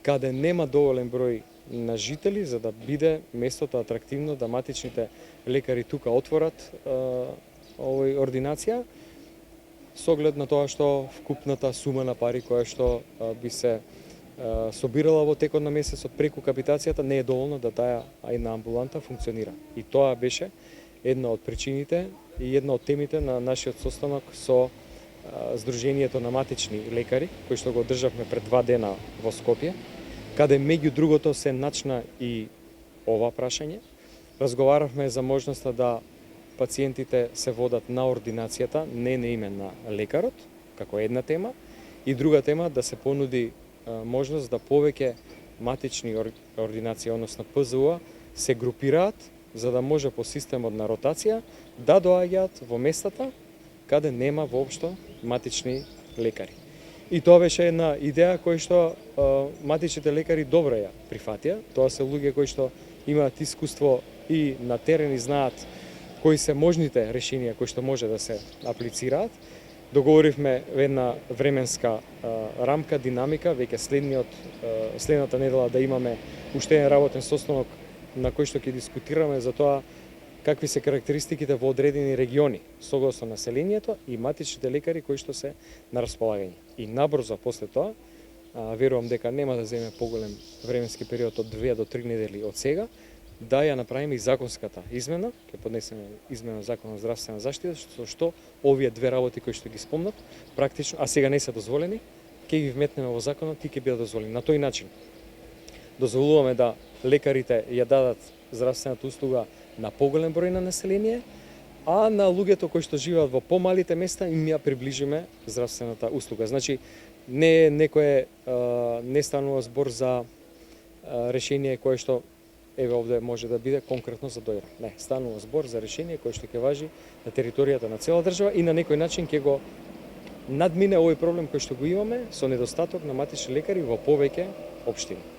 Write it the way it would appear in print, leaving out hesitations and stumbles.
каде нема доволен број на жители за да биде местото атрактивно да матичните лекари тука отворат овој ординација, со оглед на тоа што вкупната сума на пари која што би се собирала во текот на месецот преку капитацијата не е доволно да таа една амбуланта функционира. И тоа беше една од причините и една од темите на нашиот состанок со Сдруженијето на матични лекари, кој што го одржавме пред 2 дена во Скопје, каде меѓу другото се начна и ова прашање. Разговаравме за можноста да пациентите се водат на ординацијата, не на име на лекарот, како една тема, и друга тема да се понуди можност да повеќе матични ординации, односно ПЗУ, се групираат за да може по системот на ротација да доаѓаат во местата каде нема воопшто матични лекари. И тоа беше една идеја која што матичните лекари добро ја прифатија. Тоа се луѓе кои што имаат искуство и на терен и знаат кои се можните решенија кои што може да се аплицираат. Договоривме една временска рамка, динамика, веќе следната недела да имаме уште еден работен состанок на кој што ќе дискутираме за тоа какви се карактеристиките во одредени региони согласно населението и матичните лекари кои што се на располагање. И набрзо после тоа, верувам дека нема да земе поголем временски период од 2 до 3 недели од сега, да ја направиме и законската измена, ќе поднесеме измена Закон за здравствена заштита, што овие две работи кои што ги спомнав, практично, а сега не се дозволени, ќе ги вметнеме во законот и ќе бидат дозволени. На тој начин дозволуваме да лекарите ја дадат здравствената услуга на поголем број на население, а на луѓето кои што живеат во помалите места им ја приближиме здравствената услуга. Значи, не станува збор за решение кое што еве овде може да биде конкретно за Дојра. Не, станува збор за решение кое што ќе важи на територијата на цела држава и на некој начин ќе го надмине овој проблем кој што го имаме со недостаток на матични лекари во повеќе општини.